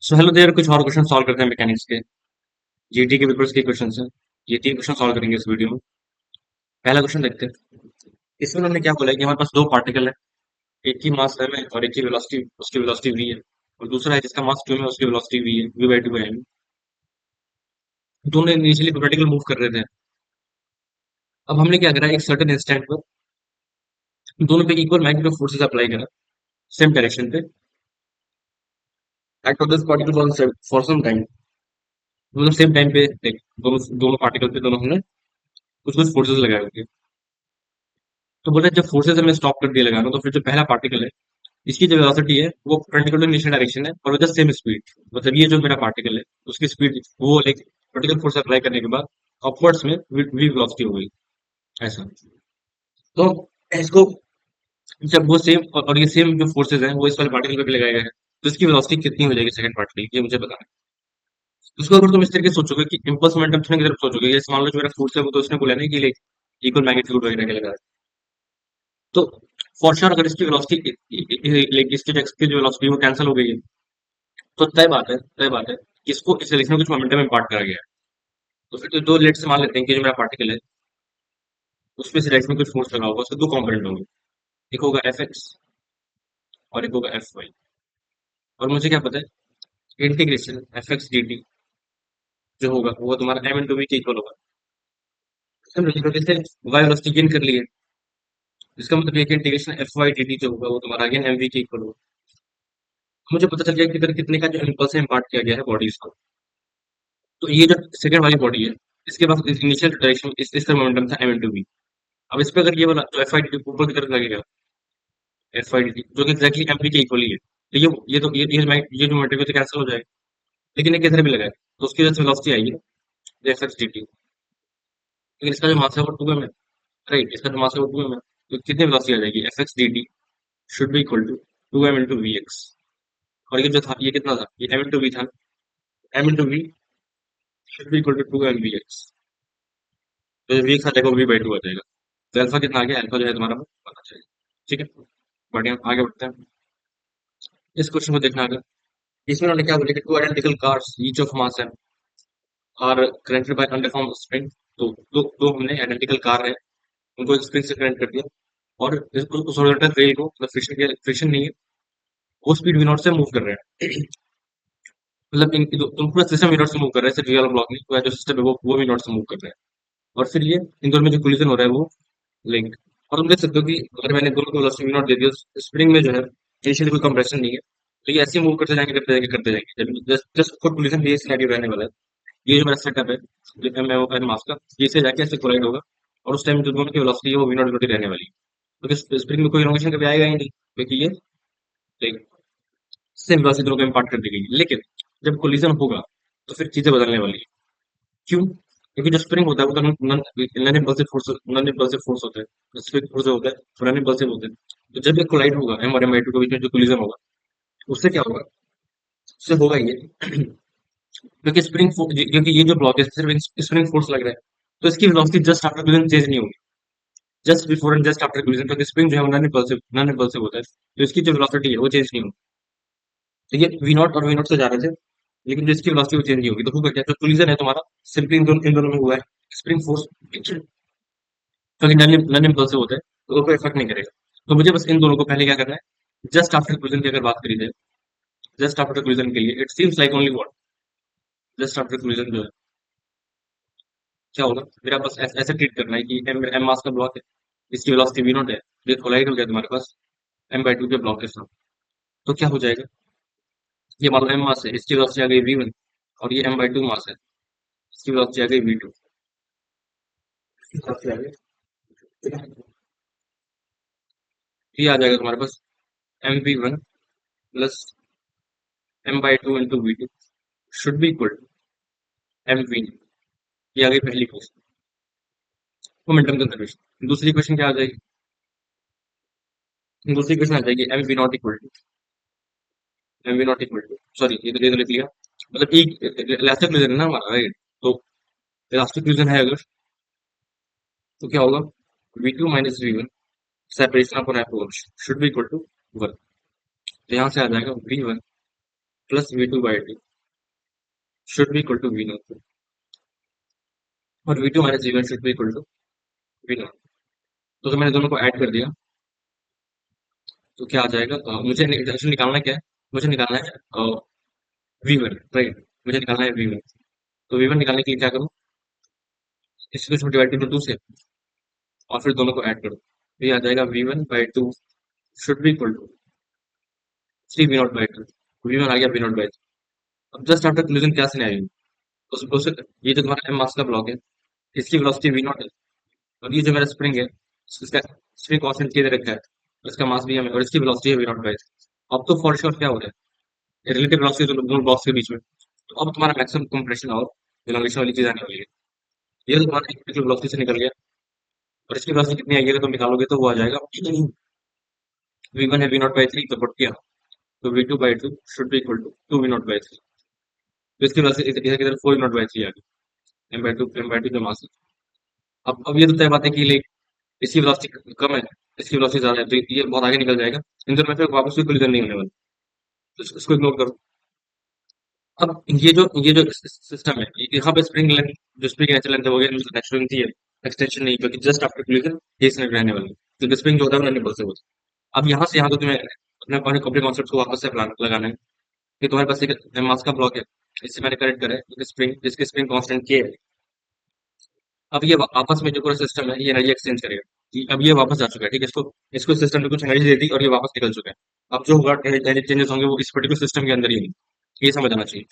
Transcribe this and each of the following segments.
So hello there, कुछ और question solve करते हैं मैकेनिक्स के। जीटी के पेपर्स के क्वेश्चन हैं। ये तीन क्वेश्चन सॉल्व करेंगे इस वीडियो में। पहला क्वेश्चन देखते हैं। इसमें उन्होंने क्या बोला है कि हमारे पास दो पार्टिकल है। एक की मास m है और एक की वेलोसिटी, उसकी वेलोसिटी v है। और दूसरा है जिसका मास 2 है, उसकी वेलोसिटी v है, v/2 है m। दोनों इनिशियली पार्टिकल मूव कर रहे थे। अब हमने क्या करा, एक सर्टेन इंस्टेंट पर दोनों पे equal magnitude of forces apply करा, सेम डायरेक्शन पे। Act of this particle for some time, मतलब सेम टाइम पे दोनों दोनों पार्टिकल पे दोनों हमने कुछ कुछ फोर्सेस लगाए होंगे। तो बोले जब फोर्सेस हमने स्टॉप कर दिया लगाना, तो फिर जो पहला पार्टिकल है, इसकी जो वेलोसिटी है वो परपेंडिकुलर नीचे डायरेक्शन है और विद द सेम स्पीड। मतलब ये जो मेरा पार्टिकल है उसकी स्पीड वो एक पर्टिकुलर फोर्स अप्लाई करने के बाद अपवर्ड्स में वी वेलोसिटी हो गई, ऐसा। तो इसको जब वो सेम और ये सेम जो फोर्सेज हैं वो इस वाले पार्टिकल पे भी लगाए गए हैं, तो इसकी वेलोसिटी कितनी हो जाएगी सेकंड पार्टिकल की, ये मुझे बताना है। उसको अगर तुम इस तरीके से सोचोगे कि इम्पल्स मोमेंटम की तरफ सोचोगे, जैसे मान लो जो मेरा फोर्स है वो तो उसने बोला नहीं कि इक्वल मैग्नीट्यूड वगैरह के लगा है। तो फॉर श्योर अगर इसकी वेलोसिटी इसकी जो वेलोसिटी है वो कैंसिल हो गई है, तो तय बात है कि इसको इस डायरेक्शन में कुछ मोमेंटम इम्पार्ट करा गया है। तो फिर तो दो लेट से मान लेते हैं कि जो मेरा पार्टिकल है उसमें इस डायरेक्शन में कुछ फोर्स लगा होगा, उसके दो कंपोनेंट होंगे। एक होगा एफ एक्स और एक होगा एफ वाई। और मुझे क्या पता है, integration F X D T जो होगा वो तुम्हारा एम इंटू वी के इक्वल होगा। समझ लो, जैसे वाई वेलोसिटी गेन कर ली है, इसका मतलब ये कि integration F Y D T जो होगा वो तुम्हारा अगेन एम वी के इक्वल होगा। मुझे पता चल गया कि इधर कितने का जो इम्पल्स है इम्पार्ट किया गया है बॉडीज को। तो ये जो सेकंड वाली बॉडी है, इसके पास इनिशियल डायरेक्शन इस तरह मोमेंटम था एम इंटू वी। अब इस पे अगर ये वाला जो एफ आई डी ऊपर की तरफ लगेगा, एफ आई डी जो कि एग्जैक्टली एम वी के इक्वल ही है, तो ये जो मोमेंटम है तो कैंसिल हो जाएगा। लेकिन ये किधर भी लगा है तो उसकी वजह से वेलोसिटी आएगी, एफ एक्स डी टी। लेकिन इसका जो मास है वो टू एम है, राइट। इसका जो मास है वो टू एम है, तो कितनी वेलोसिटी आ जाएगी, F X D T should be equal to two M into V X. और ये जो था ये कितना था, ये एम इंटू वी था। M into V should be equal to two M V X. तो वी एक्स आ जाएगा, वी बाई टू आ जाएगा। तो अल्फा कितना आ गया, अल्फा जो है तुम्हारा वो पता चलेगा। ठीक है, बढ़िया, आगे बढ़ते हैं। इस क्वेश्चन को देखना अगर, इसमें उन्होंने क्या बोला कि two identical cars each of mass M R connected by undefined spring. तो दो हमने आइडेंटिकल कार है, उनको एक स्प्रिंग से करंट कर दिया, और उस हॉरिजॉन्टल रेल को, मतलब फ्रिक्शन नहीं है, वो स्पीड वी नॉट से मूव कर रहे हैं। मतलब तुम पूरा सिस्टम वी नॉट से मूव कर रहे हैं, सिर्फ रियल ब्लॉक नहीं, पूरा जो सिस्टम है वो वी नॉट से मूव कर रहे हैं। और फिर ये इन दोनों में जो कोलिजन हो रहा है वो लिंक। और तुम देख सकते हो कि अगर मैंने दोनों को वेलोसिटी वी नॉट दे दिया, स्प्रिंग में जो है इनिशियली कोई कंप्रेशन नहीं है, तो ये ऐसे मूव करते जाएंगे करते जाएंगे करते जाएंगे, जब जस्ट जस्ट फॉर कोलिजन ये सिनेरियो रहने वाला है। ये जो मेरा सेटअप है, जो एम मास का, ये से जाके ऐसे कोलाइड होगा, और उस टाइम जो दोनों की वेलोसिटी है वो वी नॉट वी रहने वाली है। क्योंकि स्प्रिंग में कोई इनोवेशन कभी आएगा ही नहीं, क्योंकि ये सेम वेलोसिटी दोनों को इम्पार्ट कर दी गई। लेकिन जब कोलिजन होगा तो फिर चीजें बदलने वाली है। क्यों? क्योंकि जो स्प्रिंग होता है वो तो नॉन इम्पल्सिव फोर्स होता है। स्प्रिंग फोर्स होता है वो नॉन इम्पल्सिव होता है। तो जब ये कोलाइड होगा एम और एम आई टू के बीच में जो कोलिजन होगा, उससे क्या होगा, उससे होगा ये क्योंकि क्योंकि ये जो ब्लॉक है सिर्फ स्प्रिंग फोर्स लग रहा है, तो इसकी velocity just after collision change नहीं होगी। Just before and just after collision, क्योंकि स्प्रिंग जो है वो नॉन इम्पल्सिव होता है, तो इसकी जो वेलोसिटी है वो चेंज नहीं होगी। तो ये वी नॉट और वी नॉट से जा रहे थे, लेकिन जो इसकी वेलोसिटी वो चेंज नहीं होगी। तो होगा क्या, जो कोलिजन है तुम्हारा सिंपली इन दोनों में हुआ है, स्प्रिंग फोर्स, क्योंकि नॉन इम्पल्सिव होता है तो वो कोई इफेक्ट नहीं करेगा। तो मुझे बस इन दोनों को पहले क्या करना है, जस्ट आफ्टर कोलिजन की अगर बात करी जाए, जस्ट आफ्टर कोलिजन के लिए it seems like only what, just after collision जो है क्या होगा, मेरा बस ऐसे ट्रीट करना है कि एम मास का ब्लॉक है, इसकी वेलोसिटी वी नॉट है, ये कोलाइड हो गया तुम्हारे पास एम बाई टू के ब्लॉक के साथ। तो क्या हो जाएगा, ये मान लो एम मास है, इसकी वेलोसिटी आ गई वी वन, और ये एम बाई टू मास है, इसकी वेलोसिटी आ गई वी टू। ये आ जाएगा तुम्हारे पास M V one plus M by two into V two should be equal to M V. ये आ गई पहली क्वेश्चन, मोमेंटम कंजर्वेशन। दूसरी क्वेश्चन क्या आ जाएगी, दूसरी क्वेश्चन आ जाएगी M V not equal to, M V not equal to, sorry ये तो लिख लिया, मतलब एक इलास्टिक रीजन है ना हमारा, राइट। तो इलास्टिक रीजन है अगर, तो क्या होगा, V two minus V one separation upon approach should be equal to one. तो यहाँ से आ जाएगा V one plus v2/2 should be equal to v0 और v2 minus v1 should be equal to v0। तो मैंने दोनों को ऐड कर दिया तो क्या आ जाएगा, मुझे एक्चुअली निकालना क्या है, मुझे निकालना है v1, राइट, मुझे निकालना है v1। तो v1 निकालने के लिए क्या करूँ, इसको डिवाइड कर दो 2 से और फिर दोनों को ऐड करो, तो ये आ जाएगा v1/2 should be equal to 3v0/2। v1 आ गया v0/2। अब जस्ट आफ्टर क्लोजिंग क्या सिनेरियो, उस ये जो तुम्हारा एम मास का ब्लॉक है, इसकी वेलोसिटी v0 है और ये जो मेरा स्प्रिंग है, इसका स्प्रिंग कांस्टेंट के दे रखा है, इसका मास भी है और इसकी वेलोसिटी है v0/2। अब तो फॉर श्योर क्या हो रहा है, रिलेटिव वेलोसिटी दोनों ब्लॉक्स के बीच में, तो अब तुम्हारा मैक्सिमम कंप्रेशन और एलोंगेशन वाली चीज आने वाली है। ये तो तुम्हारा एक पर्टिकुलर वेलोसिटी से निकल गया और इसकी वेलोसिटी कितनी आएगी, अगर तुम निकालोगे तो वो आ जाएगा v1 है v0/3, तो पुट किया तो v2/2 should be equal to 2v0/3। तो इसकी वेलोसिटी इधर किधर 4v0/3 आ गई, m/2 जो मास है। अब ये तो तय बात है कि लाइक इसकी वेलोसिटी कम है, इसकी वेलोसिटी ज्यादा है, तो ये बहुत आगे निकल जाएगा, इन दोनों में फिर वापस कोई कोलिजन नहीं होने वाला, तो इसको इग्नोर करो। अब ये जो सिस्टम है, यहाँ पे स्प्रिंग लेंथ, जो स्प्रिंग नेचुरल लेंथ है वो नेचुरल लेंथ ही है, एक्सटेंशन नहीं, क्योंकि जस्ट आफ्टर कोलिजन ये स्नेक रहने वाली है, क्योंकि स्प्रिंग जो होता है वो नहीं से होता। अब यहाँ से यहाँ तो तुम्हें अपने अपने कॉन्सेप्ट को वापस से लगाना है कि तुम्हारे पास एक मास का ब्लॉक है, इससे मैंने करेक्ट करा है, स्प्रिंग जिसके स्प्रिंग कांस्टेंट के है। अब ये आपस में जो पूरा सिस्टम है ये एनर्जी एक्सचेंज करेगा अब ये वापस आ चुका है, ठीक है, इसको इसको सिस्टम ने कुछ एनर्जी दे दी और ये वापस निकल चुका है। अब जो होगा एनर्जी चेंजेस होंगे वो इस पर्टिकुलर सिस्टम के अंदर ही होंगे, ये समझ आना चाहिए।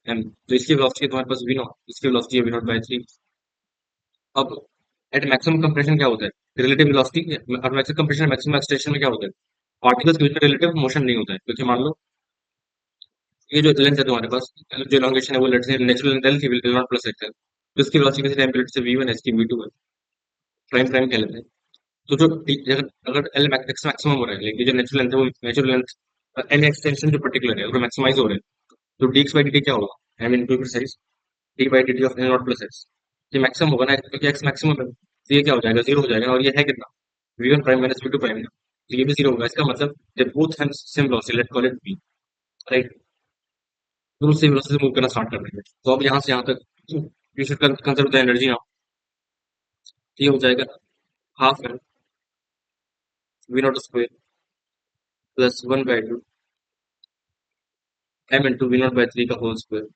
एंड तो इसकी वेलोसिटी तुम्हारे पास v0, इसकी वेलोसिटी है v0/3। अब एट मैक्सिमम कंप्रेशन क्या होता है, रिलेटिव वेलोसिटी और मैक्सिमम कंप्रेशन मैक्सिमम एक्सटेंशन में क्या होता है, पार्टिकल्स के बीच में रिलेटिव मोशन नहीं होता है, क्योंकि मान लो ये जो लेंथ है तुम्हारे पास, जो एलोंगेशन है वो लेट्स से नेचुरल लेंथ है l0 प्लस x है, तो इसकी वेलोसिटी किसी टाइम पीरियड से v1 है, इसकी v2 है, प्राइम प्राइम कह लेते हैं। तो जो अगर अगर एल मैक्स मैक्सिमम हो रहा है, लेकिन जो नेचुरल लेंथ है वो नेचुरल लेंथ एल एक्सटेंशन जो पर्टिकुलर है वो मैक्सिमाइज हो रहा है, तो dx/dt क्या होगा, I mean to precise d/dt of l0 plus x, ये मैक्सिमम होगा ना, क्योंकि x मैक्सिमम है, तो ये क्या हो जाएगा, जीरो हो जाएगा, और ये है कितना, v1 prime minus v2 prime, तो ये भी जीरो होगा। इसका मतलब they both have same velocity, let's call it v, right, दोनों सेम वेलोसिटी से मूव करना स्टार्ट कर देंगे। तो अब यहाँ से यहाँ तक you should conserve the energy now, ये हो जाएगा हाफ है v0 square plus 1/2 m into v0/3 का होल स्क्वायर,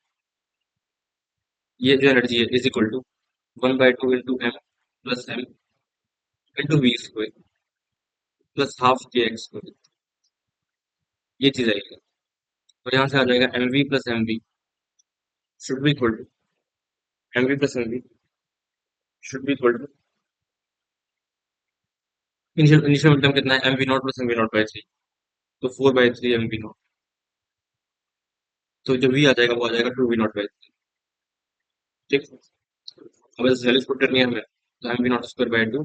ये जो एनर्जी है is equal to 1/2 into m plus m into v square plus half के एक्स स्क्वायर, ये चीज आएगी। और यहाँ से आ जाएगा mv plus mv should be equal to mv plus mv should be equal to initial initial momentum कितना है, mv0 प्लस mv0/3, तो 4/3 mv0, तो जो v आ जाएगा वो आ जाएगा 2v0/3, ठीक। अब इस वैल्यूज पुट करनी है हमें, तो mv0 square by 2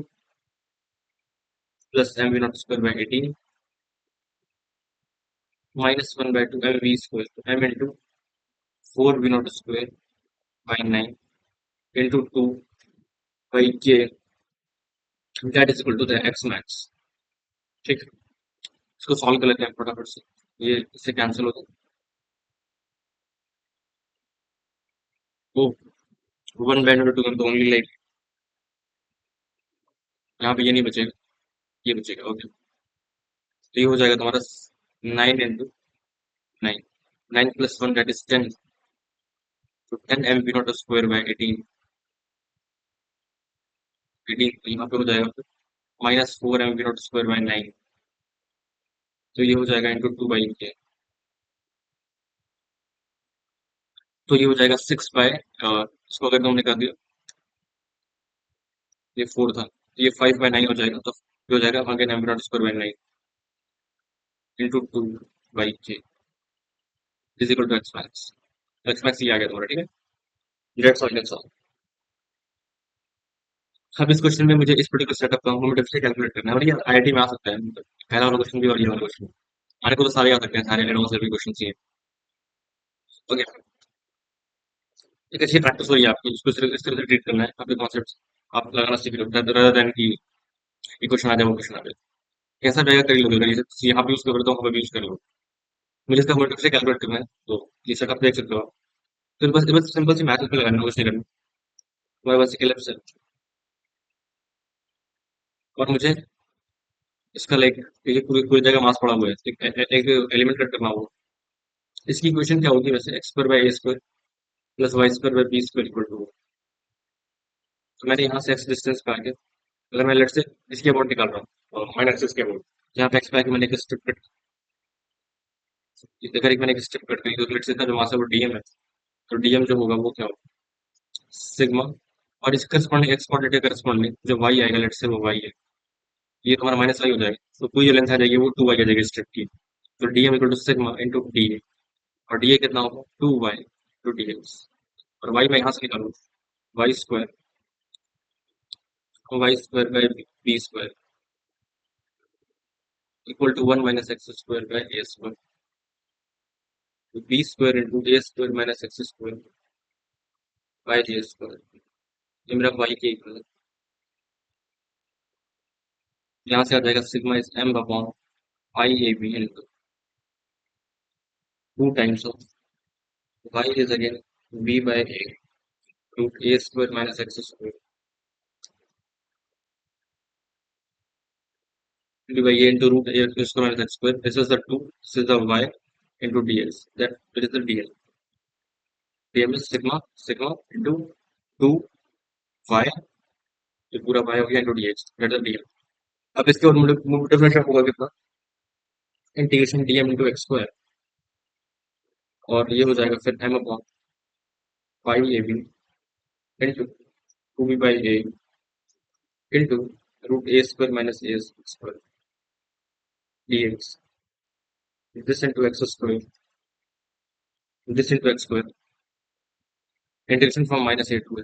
plus mv0 square by 18 minus 1/2 mv square, तो m into 4v0 square by 9 into 2/k, that is equal to the X max, ठीक। इसको सॉल्व कर लेते हैं फटाफट से, ये इससे कैंसिल होता है, वो 1/2 तो ओनली लाइक यहाँ पे ये नहीं बचेगा, ये बचेगा, ओके। तो ये हो जाएगा तुम्हारा 9 इंटू 9, 9 + 1 दैट इज 10, तो 10 mv0 स्क्वायर बाय 18, 18 तो यहाँ पे हो जाएगा माइनस 4 mv0 स्क्वायर बाय 9, तो ये हो जाएगा इंटू 2/k, तो ये हो जाएगा 6 इसको अगर तुमने कर दिया, ये 4 था, तो ये 5/9 हो जाएगा, तो ये हो जाएगा again mv0 square by 9 into 2/k is equal to X max ये आ गया तुम्हारा, ठीक है, दैट्स ऑल। अब इस क्वेश्चन में मुझे इस पर्टिकुलर सेटअप का कॉम्बिनेटिव कैलकुलेट करना है, और ये आईआईटी में आ सकता है, मतलब पहला वाला क्वेश्चन भी और ये वाला क्वेश्चन, आने को तो सारे आ सकते हैं, सारे एडवांस लेवल क्वेश्चन ही है, ओके। एक अच्छी प्रैक्टिस हो रही है आपकी, इसको इस तरह से ट्रीट करना है, आपके कॉन्सेप्ट आप लगाना सीख लो, rather than कि ये क्वेश्चन आ जाए वो क्वेश्चन आ जाए, कैसा रहेगा कर ही लोगे, अगर ये यहाँ पे यूज कर रहे हो तो वहाँ पे भी यूज कर लो, मुझे इसका मोटिव से कैलकुलेट करना है, तो ये सेटअप देख सकते हो आप। तो बस बस सिंपल सी मैथ उसमें लगानी है, कुछ नहीं करना। हमारे पास इलेप्स है और मुझे इसका लाइक ये पूरी पूरी जगह मास पड़ा हुआ है, एक एलिमेंट कट करना होगा। इसकी इक्वेशन क्या होगी वैसे, X square by A square plus Y square by B square equal to. तो मैंने यहाँ से एक्स डिस्टेंस पे आके, अगर मैं लेट से इसके अबाउट निकाल रहा हूँ माइनस एक्सिस के अबाउट, यहाँ पे एक्स पे आके मैंने एक स्ट्रिप कट, इधर एक मैंने एक स्ट्रिप कट करी, तो लेट से इसका जो मास है वो डीएम है। तो डीएम जो होगा वो क्या होगा, सिग्मा। और इसके करस्पॉन्डिंग एक्स कोऑर्डिनेट के करस्पॉन्डिंग जो वाई आएगा लेट से वो वाई है, ये तुम्हारा माइनस वाई हो जाएगा। तो पूरी जो लेंथ आ जाएगी वो टू वाई आ जाएगी स्ट्रिप की। तो DM equal to sigma into D A, और डी ए कितना होगा, two Y two D X. और वाई मैं यहाँ से निकालू, Y square by B square equal to one minus X square by A square, B square into A square minus X square by A square. ये मेरा Y के equal है। यहाँ से आ जाएगा sigma is M upon I A B into two times of Y is again B by A root A square minus X square by a into root a square minus x square. This is the 2. This is the y into dx. That is the dl. dm is sigma into 2 y, ये पूरा y हो गया into dx. That is the dl. अब इसके और differential होगा कितना, integration dm into x square, और ये हो जाएगा फिर m upon pi ab into 2b by a into root a square minus a square dx. This into x square, this into x square, integration from minus a to a,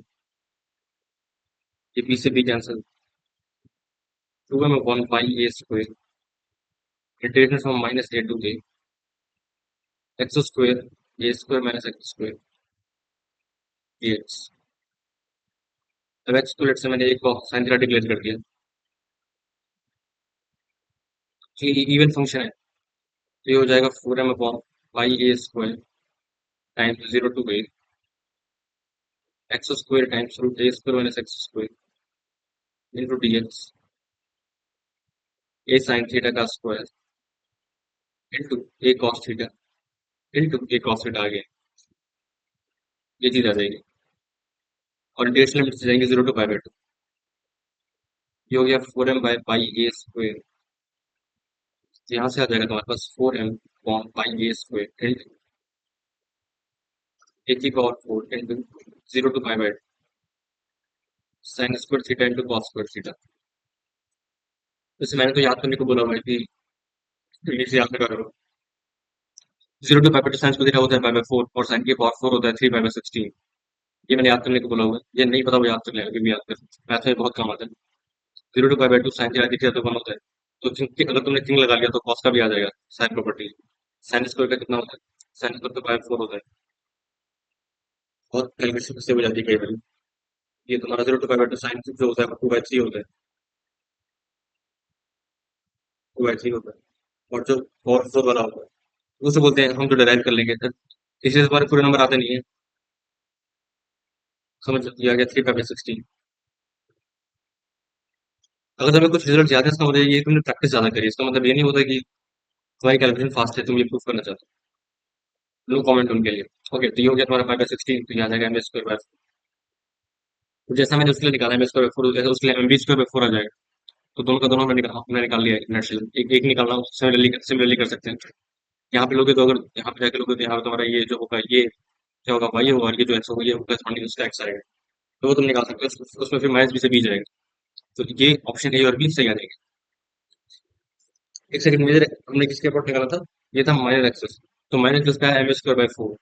ये b से b cancel, 2m upon pi a square, integration from minus a to a, x square, a square minus x square, dx. अब x को late से मैंने एक sine theta declare कर दिया, ये इवन फंक्शन है, तो ये हो जाएगा 4m upon pi a square times 0 to a, x square times root a square minus x square into dx, a sine theta का square into a cos theta into a cos theta आ गया, ये चीज आ जाएगी। और integration limit जाएंगे 0 to pi by 2, ये हो गया 4m by pi a square. यहाँ से आ जाएगा तुम्हारे पास 4m upon pi a square into a की power 4 into 0 to pi by sine square theta into cos square theta. वैसे मैंने तो याद करने को बोला भाई कि इसे याद करो, 0 to pi by sine square theta होता है पाई बाई 4, और साइन की पावर 4 होता है 3 पाई बाई 16। ये मैंने याद करने को बोला हुआ है, ये नहीं पता वो याद कर लेगा, ये भी याद कर, मैथ में बहुत काम आता है। 0 to pi by 2 sine theta theta तो 1 होता है, तो अगर तुमने 3 लगा लिया तो कॉस का भी आ जाएगा साइन प्रॉपर्टी। साइन स्क्वायर का कितना होता है, साइन स्क्वायर का पाई 4 होता है, बहुत कैलकुलेशन से हो जाती है कई बार। ये तुम्हारा 0 टू पाई बाई 2 साइन जो होता है 2 बाई 3 होता है, 2 बाई 3 होता है। और जो और 4 वाला होता है उसे बोलते हैं, हम जो डिराइव कर लेंगे तब, इसी से हमारे पूरे नंबर आते नहीं है, समझ लिया गया 3 पाई बाई 16। अगर तुम्हें कुछ रिजल्ट याद है इसका मतलब ये तुमने प्रैक्टिस ज्यादा करी, इसका मतलब ये नहीं होता कि तुम्हारी कैलकुलेशन फास्ट है, तुम ये प्रूफ करना चाहते हो। लो कमेंट उनके लिए। ओके, तो ये हो गया तुम्हारा 5/16, तो यहाँ आ जाएगा एम स्क्वायर बाय, तो जैसा मैंने उसके लिए निकाला एम स्क्वायर बाय 4, जैसे उसके लिए एम बी स्क्वायर बाय 4 आ जाएगा। तो दोनों का दोनों मैंने निकाल लिया है नेचुरल, एक एक निकालना हो सिमिलरली कर सकते हैं। यहाँ पे लोगे तो अगर यहाँ पे जाके लोगे तो यहाँ पे तुम्हारा ये जो होगा ये क्या होगा, वाई होगा, और ये जो एक्स होगा ये करस्पॉन्डिंग उसका एक्स आएगा, तो वो तुम निकाल सकते हो। उसमें फिर माइनस बी से बी जाएगा, तो ये ऑप्शन ए और बी सही आ जाएगा। एक सेकंड, मुझे हमने किसके अबाउट निकाला था, ये था माइनर एक्सेस, तो माइनर किसका है, एम स्क्वायर बाय 4,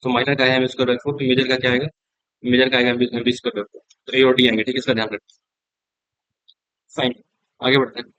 तो माइनर का है एम स्क्वायर बाय 4, तो मेजर का क्या आएगा, मेजर का आएगा एम बी स्क्वायर बाय 4, तो ए और डी आएंगे, ठीक है, इसका ध्यान रखना। फाइन, आगे बढ़ते हैं।